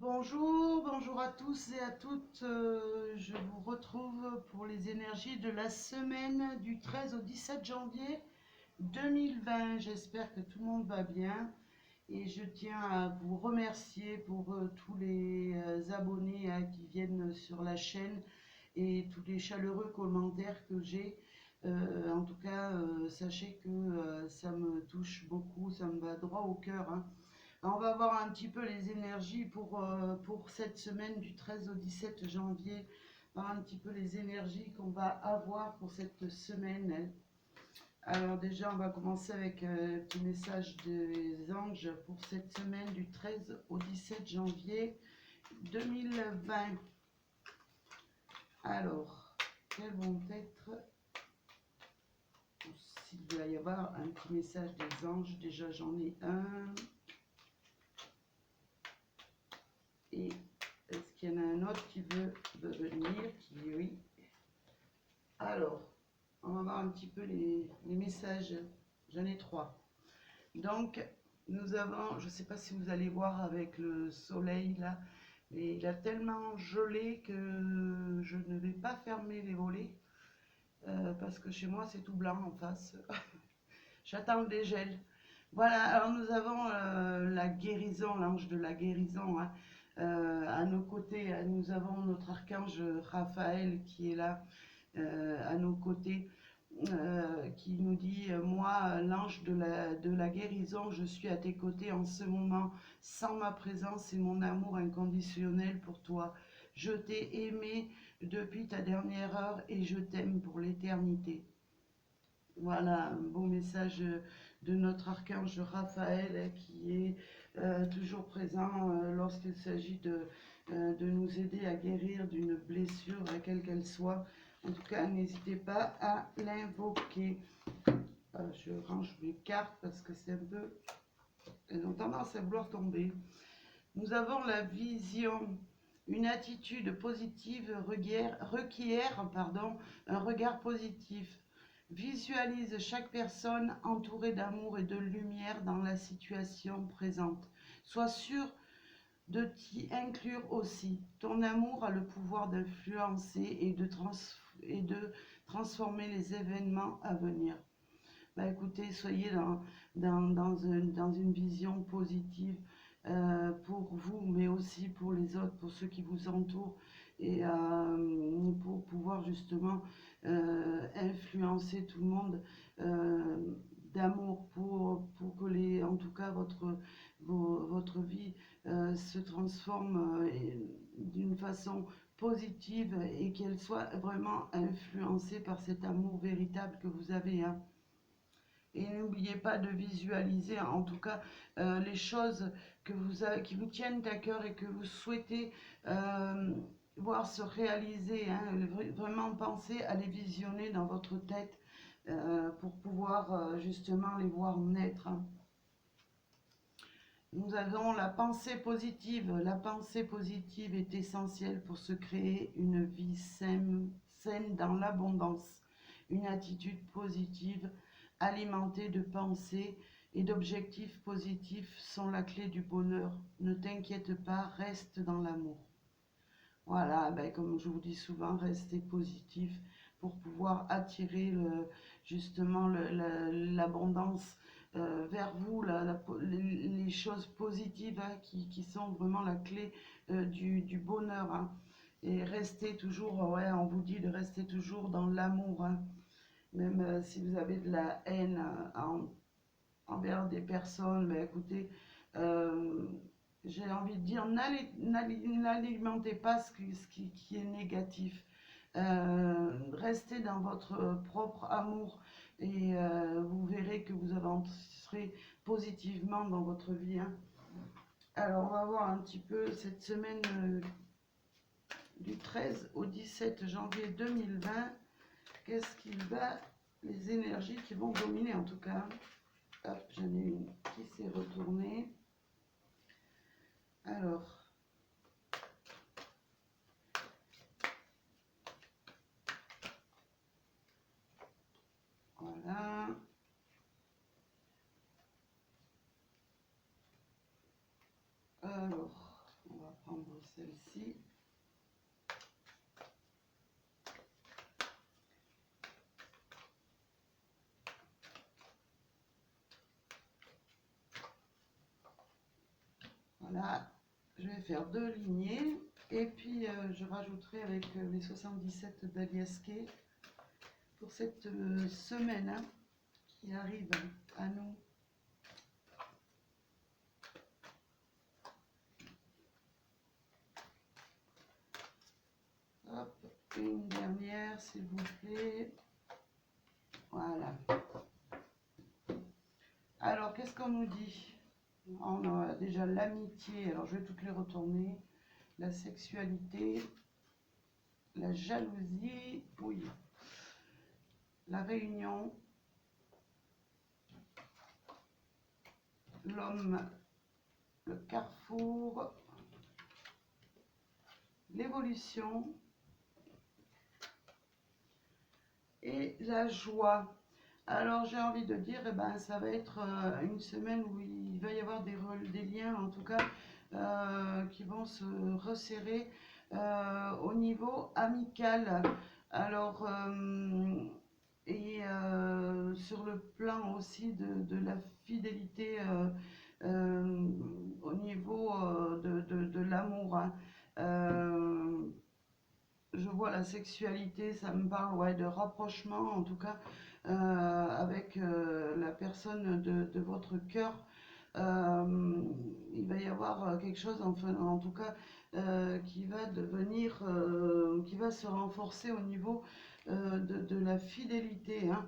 Bonjour, bonjour à tous et à toutes. Je vous retrouve pour les énergies de la semaine du 13 au 17 janvier 2020. J'espère que tout le monde va bien et je tiens à vous remercier pour tous les abonnés qui viennent sur la chaîne et tous les chaleureux commentaires que j'ai. En tout cas, sachez que ça me touche beaucoup, ça me va droit au cœur, hein. On va voir un petit peu les énergies pour cette semaine du 13 au 17 janvier. Voir un petit peu les énergies qu'on va avoir pour cette semaine. Alors déjà, on va commencer avec un petit message des anges pour cette semaine du 13 au 17 janvier 2020. Alors, quels vont être... S'il doit y avoir un petit message des anges, déjà j'en ai un. Et est-ce qu'il y en a un autre qui veut venir? Oui. Alors, on va voir un petit peu les messages. J'en ai trois. Donc, nous avons, je ne sais pas si vous allez voir avec le soleil là, mais il a tellement gelé que je ne vais pas fermer les volets parce que chez moi c'est tout blanc en face. J'attends le dégel. Voilà, alors nous avons la guérison, l'ange de la guérison, hein. À nos côtés, nous avons notre archange Raphaël qui est là à nos côtés, qui nous dit moi, l'ange de la guérison, je suis à tes côtés en ce moment, sans ma présence et mon amour inconditionnel pour toi. Je t'ai aimé depuis ta dernière heure et je t'aime pour l'éternité. Voilà, un beau message de notre archange Raphaël qui est toujours présent lorsqu'il s'agit de nous aider à guérir d'une blessure, quelle qu'elle soit. En tout cas, n'hésitez pas à l'invoquer. Je range mes cartes parce que c'est un peu... Elles ont tendance à vouloir tomber. Nous avons la vision. Une attitude positive requiert un regard positif. Visualise chaque personne entourée d'amour et de lumière dans la situation présente. Sois sûr de t'y inclure aussi. Ton amour a le pouvoir d'influencer et de transformer les événements à venir. Bah écoutez, soyez dans une vision positive pour vous, mais aussi pour les autres, pour ceux qui vous entourent, et pour pouvoir justement influencer tout le monde d'amour pour que en tout cas votre vie se transforme d'une façon positive et qu'elle soit vraiment influencée par cet amour véritable que vous avez, hein. Et n'oubliez pas de visualiser, en tout cas, les choses qui vous tiennent à cœur et que vous souhaitez voir se réaliser, hein. Vraiment penser à les visionner dans votre tête pour pouvoir justement les voir naître, hein. Nous avons la pensée positive. La pensée positive est essentielle pour se créer une vie saine dans l'abondance. Une attitude positive alimentée de pensées et d'objectifs positifs sont la clé du bonheur. Ne t'inquiète pas, reste dans l'amour. Voilà, ben, comme je vous dis souvent, restez positif pour pouvoir attirer justement l'abondance vers vous, les choses positives, hein, qui sont vraiment la clé du bonheur, hein. Et restez toujours, ouais, on vous dit de rester toujours dans l'amour, hein. Même si vous avez de la haine envers des personnes, ben écoutez, j'ai envie de dire, n'alimentez pas ce qui est négatif. Restez dans votre propre amour et vous verrez que vous avancerez positivement dans votre vie, hein. Alors, on va voir un petit peu cette semaine du 13 au 17 janvier 2020. Qu'est-ce qu'il va, les énergies qui vont dominer en tout cas. Hop, j'en ai une qui s'est retournée. Alors, voilà. Alors, on va prendre celle-ci. Voilà, je vais faire 2 lignées et puis je rajouterai avec les 77 d'Alias Kay pour cette semaine hein, qui arrive à nous. Hop, une dernière s'il vous plaît. Voilà. Alors, qu'est-ce qu'on nous dit? On a déjà l'amitié, alors je vais toutes les retourner. La sexualité, la jalousie, oui. La réunion, l'homme, le carrefour, l'évolution et la joie. Alors j'ai envie de dire, eh ben, ça va être une semaine où il va y avoir des liens, en tout cas, qui vont se resserrer au niveau amical. Alors, sur le plan aussi de la fidélité au niveau de l'amour. Hein. Je vois la sexualité, ça me parle ouais, de rapprochement, en tout cas, avec la personne de votre cœur. Il va y avoir quelque chose, enfin, en tout cas, qui va devenir, qui va se renforcer au niveau de la fidélité. Hein,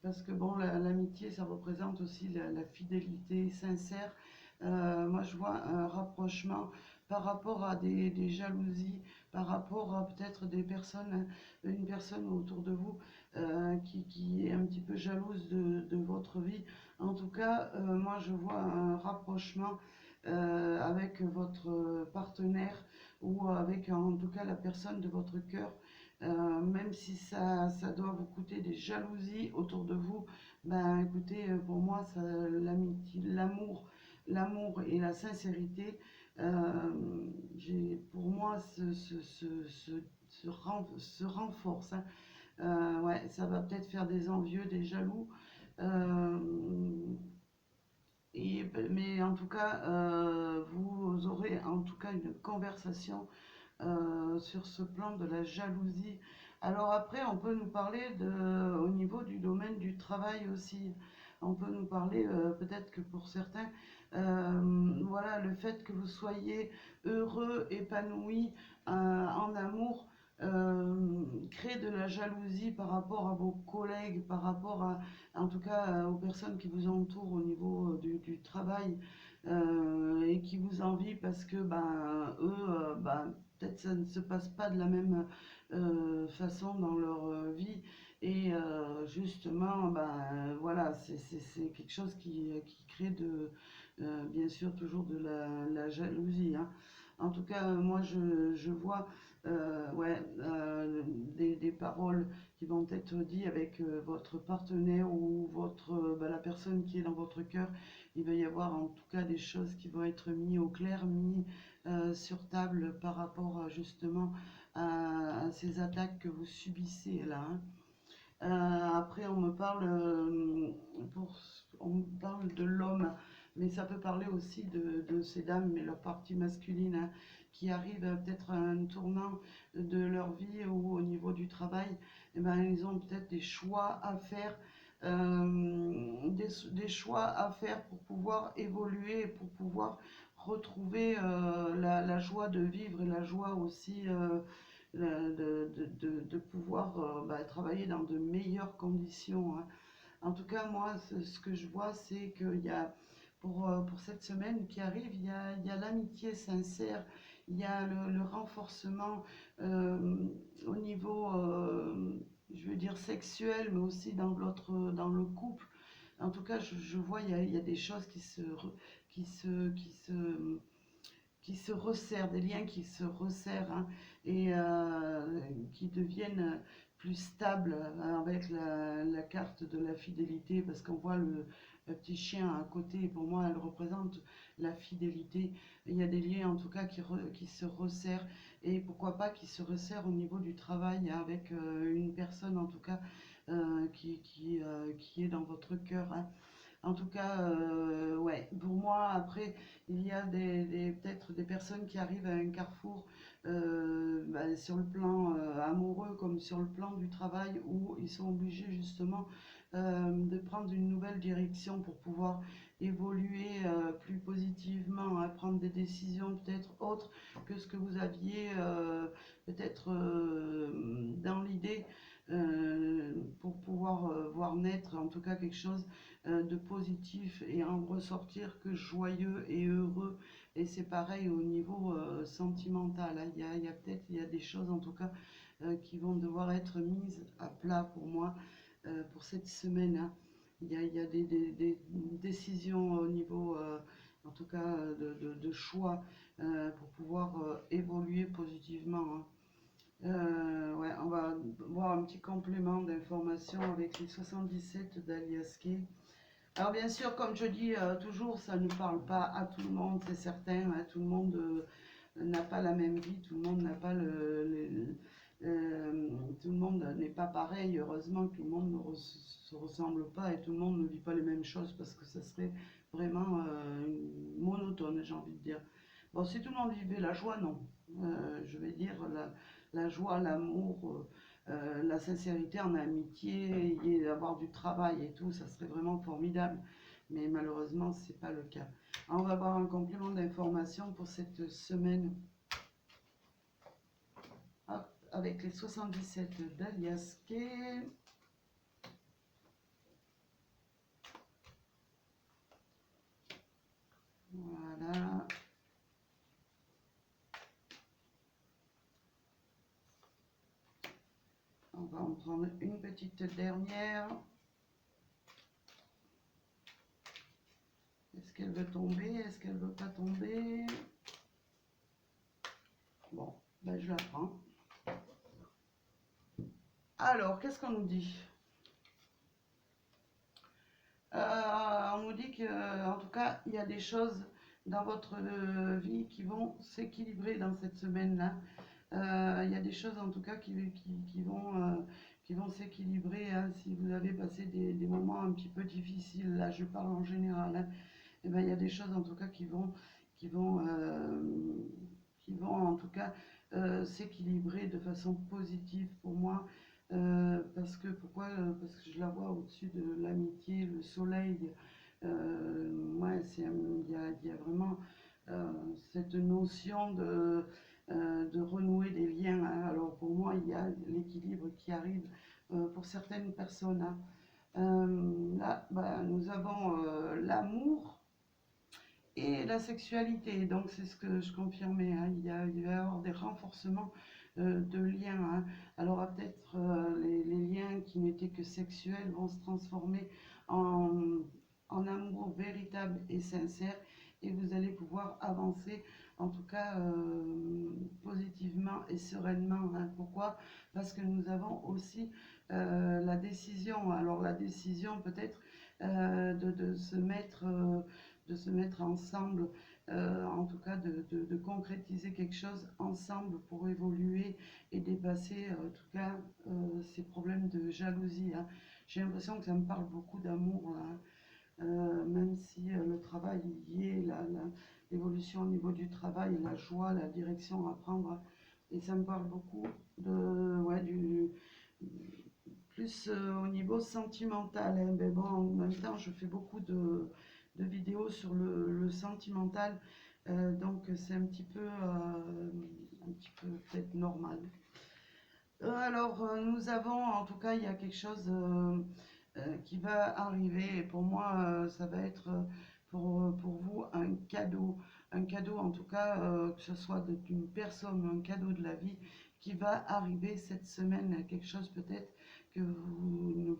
parce que bon, l'amitié, ça représente aussi la fidélité sincère. Moi, je vois un rapprochement par rapport à des jalousies, par rapport à peut-être des personnes, une personne autour de vous qui est un petit peu jalouse de votre vie. En tout cas, moi je vois un rapprochement avec votre partenaire ou avec en tout cas la personne de votre cœur. Même si ça doit vous coûter des jalousies autour de vous, ben écoutez, pour moi, l'amitié, l'amour et la sincérité, pour moi, se renforce. Hein. Ouais, ça va peut-être faire des envieux, des jaloux. Euh, mais en tout cas, vous aurez en tout cas une conversation sur ce plan de la jalousie. Alors après, on peut nous parler au niveau du domaine du travail aussi. On peut nous parler peut-être que pour certains, voilà, le fait que vous soyez heureux, épanoui en amour, crée de la jalousie par rapport à vos collègues, par rapport à, en tout cas, aux personnes qui vous entourent au niveau du travail et qui vous envient parce que ben, eux, ben, peut-être ça ne se passe pas de la même façon dans leur vie et justement ben voilà c'est quelque chose qui crée bien sûr toujours de la jalousie hein. En tout cas moi je vois ouais, des paroles qui vont être dites avec votre partenaire ou la personne qui est dans votre cœur. Il va y avoir en tout cas des choses qui vont être mises au clair, mises sur table par rapport justement à ces attaques que vous subissez là. Hein. Après, on me parle de l'homme, mais ça peut parler aussi de ces dames, mais leur partie masculine, hein, qui arrivent peut-être à un tournant de leur vie ou au niveau du travail. Et ben, ils ont peut-être des choix à faire, des choix à faire pour pouvoir évoluer, pour pouvoir retrouver la joie de vivre et la joie aussi de pouvoir bah, travailler dans de meilleures conditions. Hein. En tout cas, moi, ce que je vois, c'est qu'il y a, pour cette semaine qui arrive, il y a l'amitié sincère, il y a le renforcement au niveau, je veux dire, sexuel, mais aussi dans le couple. En tout cas, je vois, il y a des choses qui se, qui se, qui se resserrent, des liens qui se resserrent hein, et qui deviennent plus stables avec la carte de la fidélité parce qu'on voit le petit chien à côté. Pour moi, elle représente la fidélité. Il y a des liens en tout cas qui se resserrent, et pourquoi pas qui se resserrent au niveau du travail avec une personne en tout cas qui est dans votre cœur, hein. En tout cas, ouais, pour moi, après, il y a peut-être des personnes qui arrivent à un carrefour sur le plan amoureux comme sur le plan du travail, où ils sont obligés justement de prendre une nouvelle direction pour pouvoir évoluer plus positivement, à prendre des décisions peut-être autres que ce que vous aviez peut-être dans l'idée, pour pouvoir voir naître en tout cas quelque chose de positif et en ressortir que joyeux et heureux. Et c'est pareil au niveau sentimental, hein. Il y a des choses en tout cas qui vont devoir être mises à plat pour moi pour cette semaine, hein. Il y a des décisions au niveau en tout cas de choix pour pouvoir évoluer positivement, hein. Ouais, on va voir un petit complément d'information avec les 77 d'Alias Kay. Alors bien sûr, comme je dis toujours, ça ne parle pas à tout le monde, c'est certain, hein. Tout le monde n'a pas la même vie, tout le monde n'a pas tout le monde n'est pas pareil. Heureusement que tout le monde ne se ressemble pas et tout le monde ne vit pas les mêmes choses, parce que ça serait vraiment monotone, j'ai envie de dire. Bon, si tout le monde vivait la joie, non. Je vais dire la joie, l'amour, la sincérité en amitié, et avoir du travail et tout, ça serait vraiment formidable. Mais malheureusement, c'est pas le cas. Alors, on va avoir un complément d'information pour cette semaine. Hop, avec les 77 d'Alias Kay. Voilà. On va en prendre une petite dernière. Est-ce qu'elle veut tomber? Est-ce qu'elle veut pas tomber? Bon, ben je la prends. Alors, qu'est-ce qu'on nous dit? On nous dit que, en tout cas, il y a des choses dans votre vie qui vont s'équilibrer dans cette semaine-là. Il y a des choses en tout cas qui vont s'équilibrer, hein. Si vous avez passé des moments un petit peu difficiles, là je parle en général, hein, et ben, il y a des choses en tout cas qui vont, qui vont en tout cas s'équilibrer de façon positive pour moi. Parce que pourquoi? Parce que je la vois au-dessus de l'amitié, le soleil. Ouais, il y a vraiment cette notion de renouer des liens, hein. Alors pour moi, il y a l'équilibre qui arrive pour certaines personnes, hein. Là, bah, nous avons l'amour et la sexualité. Donc c'est ce que je confirmais, hein. Il va y avoir des renforcements de liens, hein. Alors peut-être les liens qui n'étaient que sexuels vont se transformer en, en amour véritable et sincère, et vous allez pouvoir avancer en tout cas positivement et sereinement, hein. Pourquoi? Parce que nous avons aussi la décision. Alors la décision peut-être de se mettre ensemble, en tout cas de concrétiser quelque chose ensemble pour évoluer et dépasser en tout cas ces problèmes de jalousie, hein. J'ai l'impression que ça me parle beaucoup d'amour, là, hein. Même si le travail y est, l'évolution au niveau du travail, la joie, la direction à prendre, hein. Et ça me parle beaucoup de, ouais, plus au niveau sentimental, hein. Mais bon, en même temps, je fais beaucoup de vidéos sur le sentimental, donc c'est un petit peu peut-être normal. Alors, nous avons, en tout cas, il y a quelque chose qui va arriver, et pour moi, ça va être pour vous un cadeau en tout cas, que ce soit d'une personne, un cadeau de la vie qui va arriver cette semaine, quelque chose peut-être que vous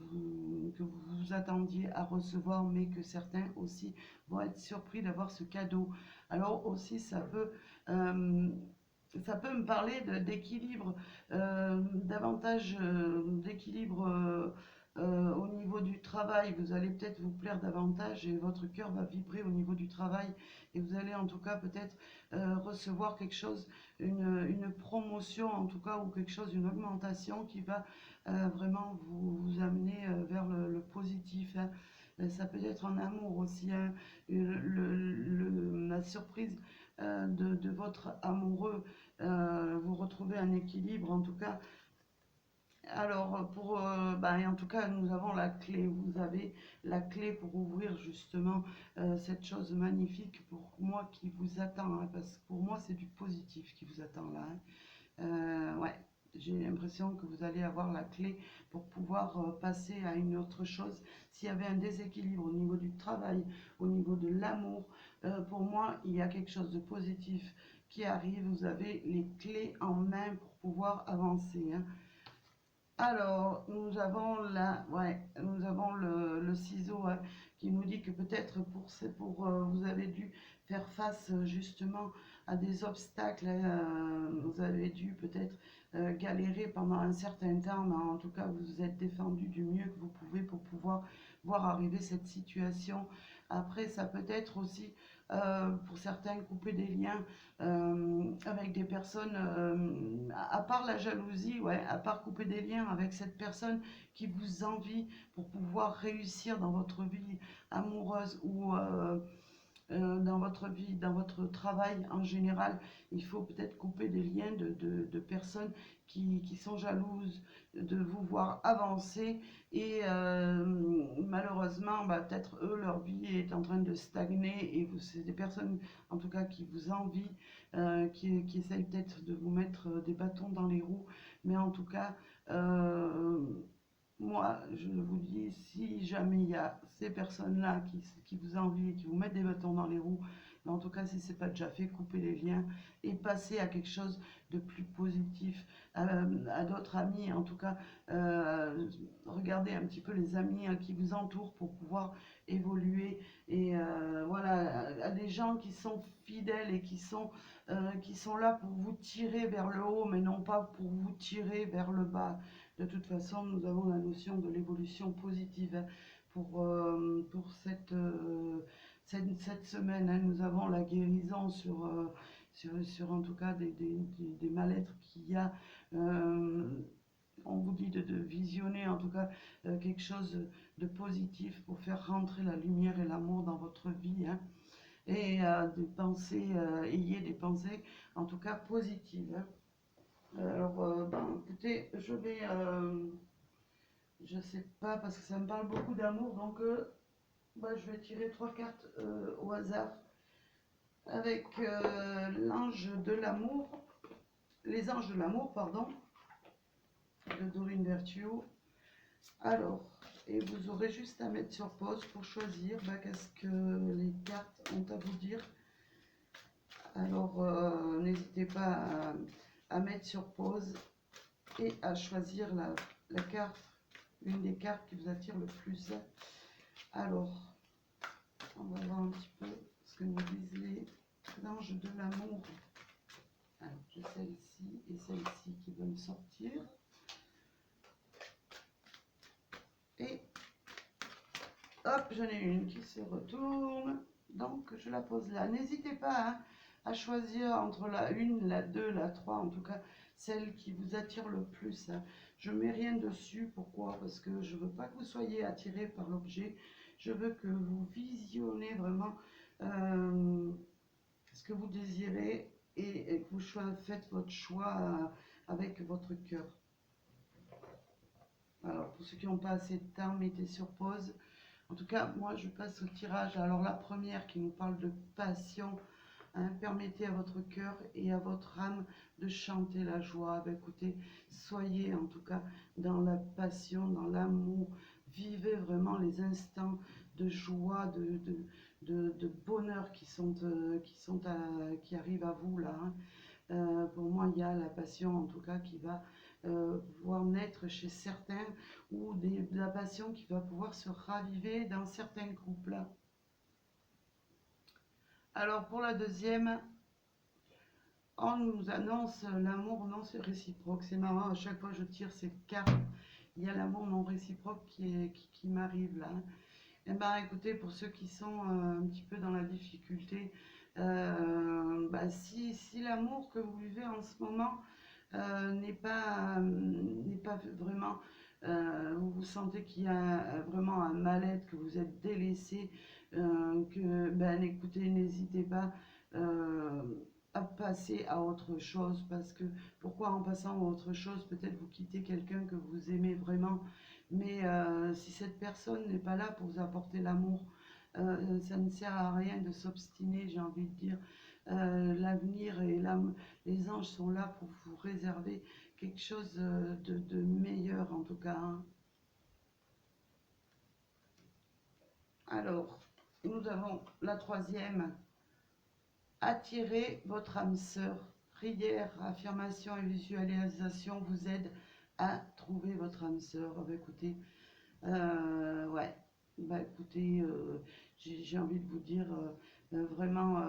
vous attendiez à recevoir, mais que certains aussi vont être surpris d'avoir ce cadeau. Alors aussi, ça peut me parler d'équilibre, davantage d'équilibre Au niveau du travail, vous allez peut-être vous plaire davantage et votre cœur va vibrer au niveau du travail. Et vous allez en tout cas peut-être recevoir quelque chose, une promotion en tout cas, ou quelque chose, une augmentation qui va vraiment vous amener vers le positif, hein. Ça peut être en amour aussi, hein. La surprise de votre amoureux, vous retrouvez un équilibre en tout cas. Alors, en tout cas, nous avons la clé. Vous avez la clé pour ouvrir justement cette chose magnifique pour moi qui vous attend, hein, parce que pour moi, c'est du positif qui vous attend là, hein. Ouais, j'ai l'impression que vous allez avoir la clé pour pouvoir passer à une autre chose. S'il y avait un déséquilibre au niveau du travail, au niveau de l'amour, pour moi, il y a quelque chose de positif qui arrive. Vous avez les clés en main pour pouvoir avancer, hein. Alors, nous avons le ciseau, hein, qui nous dit que peut-être vous avez dû faire face justement à des obstacles, hein. Vous avez dû peut-être galérer pendant un certain temps, mais en tout cas vous vous êtes défendu du mieux que vous pouvez pour pouvoir voir arriver cette situation. Après, ça peut être aussi pour certains couper des liens avec des personnes, à part la jalousie, ouais, à part couper des liens avec cette personne qui vous envie pour pouvoir réussir dans votre vie amoureuse ou dans votre vie, dans votre travail en général. Il faut peut-être couper des liens de personnes qui sont jalouses de vous voir avancer et malheureusement, peut-être eux, leur vie est en train de stagner et c'est des personnes en tout cas qui vous envient, qui essayent peut-être de vous mettre des bâtons dans les roues, mais en tout cas, euh, moi, je vous dis, si jamais il y a ces personnes-là qui vous envient, qui vous mettent des bâtons dans les roues, mais en tout cas, si ce n'est pas déjà fait, coupez les liens et passez à quelque chose de plus positif, à d'autres amis, en tout cas, regardez un petit peu les amis qui vous entourent pour pouvoir évoluer, et voilà, à des gens qui sont fidèles et qui sont là pour vous tirer vers le haut, mais non pas pour vous tirer vers le bas. De toute façon, nous avons la notion de l'évolution positive, hein, pour cette semaine, hein. Nous avons la guérison sur en tout cas des mal-être qu'il y a. Euh, on vous dit de visionner en tout cas quelque chose de positif pour faire rentrer la lumière et l'amour dans votre vie, hein. Et ayez des pensées en tout cas positives, hein. Alors, écoutez, je sais pas, parce que ça me parle beaucoup d'amour, donc je vais tirer trois cartes au hasard avec l'ange de l'amour, les anges de l'amour, pardon, de Dorine Virtue. Alors, et vous aurez juste à mettre sur pause pour choisir qu'est-ce que les cartes ont à vous dire. Alors, n'hésitez pas à mettre sur pause et à choisir la carte, une des cartes qui vous attire le plus. Alors, on va voir un petit peu ce que nous disent les anges de l'amour. Alors, j'ai celle-ci et celle-ci qui veulent sortir. Et hop, j'en ai une qui se retourne. Donc, je la pose là. N'hésitez pas, hein, à choisir entre la 1, la 2, la 3, en tout cas, celle qui vous attire le plus, hein. Je ne mets rien dessus. Pourquoi? Parce que je ne veux pas que vous soyez attiré par l'objet. Je veux que vous visionnez vraiment ce que vous désirez et que vous faites votre choix avec votre cœur. Alors, pour ceux qui n'ont pas assez de temps, mettez sur pause. En tout cas, moi, je passe au tirage. Alors, la première qui nous parle de passion, hein, permettez à votre cœur et à votre âme de chanter la joie. Écoutez, soyez en tout cas dans la passion, dans l'amour. Vivez vraiment les instants de joie, de bonheur qui arrivent à vous là, hein. Pour moi, il y a la passion en tout cas qui va pouvoir naître chez certains, ou la passion qui va pouvoir se raviver dans certains couples. Alors pour la deuxième, on nous annonce l'amour non c'est réciproque. C'est marrant, à chaque fois je tire cette carte il y a l'amour non réciproque qui m'arrive là. Eh ben, écoutez, pour ceux qui sont un petit peu dans la difficulté, bah, si l'amour que vous vivez en ce moment n'est pas vraiment, vous vous sentez qu'il y a vraiment un mal-être, que vous êtes délaissé, que, ben écoutez, n'hésitez pas euh, à passer à autre chose, parce que pourquoi en passant à autre chose, peut-être vous quittez quelqu'un que vous aimez vraiment, mais si cette personne n'est pas là pour vous apporter l'amour, ça ne sert à rien de s'obstiner, j'ai envie de dire. L'avenir et les anges sont là pour vous réserver quelque chose de meilleur en tout cas, hein. Alors, nous avons la troisième. Attirez votre âme sœur. Prière, affirmation et visualisation vous aident à trouver votre âme sœur. Bah, écoutez, ouais, bah écoutez, j'ai envie de vous dire vraiment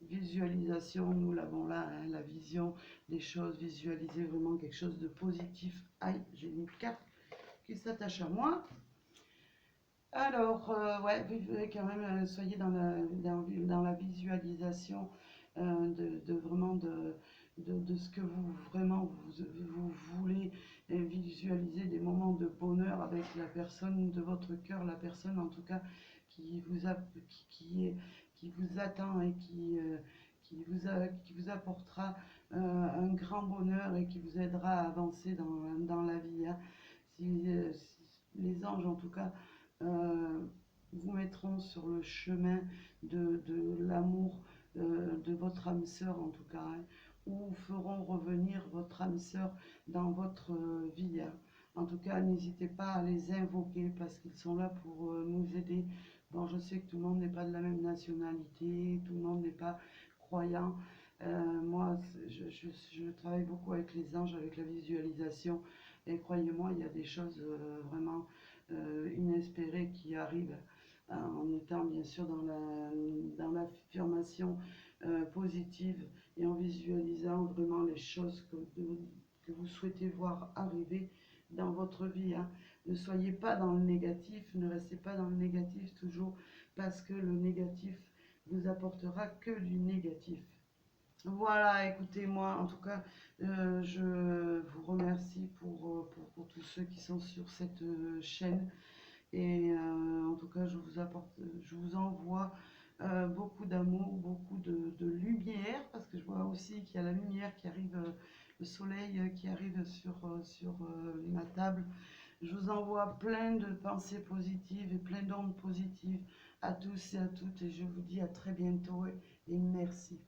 visualisation, nous l'avons là, hein, la vision des choses, visualiser vraiment quelque chose de positif. Aïe, j'ai une carte qui s'attache à moi. Alors, ouais, quand même, soyez dans la visualisation vraiment de ce que vous vraiment vous voulez visualiser des moments de bonheur avec la personne de votre cœur, la personne en tout cas qui vous, a, qui vous attend et qui vous apportera un grand bonheur et qui vous aidera à avancer dans la vie, hein. Si les anges en tout cas euh, vous mettront sur le chemin de l'amour de votre âme sœur en tout cas, hein, ou feront revenir votre âme sœur dans votre vie, hein. En tout cas, n'hésitez pas à les invoquer parce qu'ils sont là pour nous aider. Bon, je sais que tout le monde n'est pas de la même nationalité, tout le monde n'est pas croyant. Moi, je travaille beaucoup avec les anges, avec la visualisation, et croyez-moi, il y a des choses vraiment inespérées qui arrivent, hein, en étant bien sûr dans l'affirmation positive et en visualisant vraiment les choses que vous souhaitez voir arriver dans votre vie, hein. Ne soyez pas dans le négatif, ne restez pas dans le négatif toujours, parce que le négatif vous apportera que du négatif. Voilà, écoutez, moi, en tout cas, je vous remercie pour tous ceux qui sont sur cette chaîne. Et en tout cas, je vous envoie beaucoup d'amour, beaucoup de lumière, parce que je vois aussi qu'il y a la lumière qui arrive, le soleil qui arrive sur ma table. Je vous envoie plein de pensées positives et plein d'ondes positives à tous et à toutes, et je vous dis à très bientôt et merci.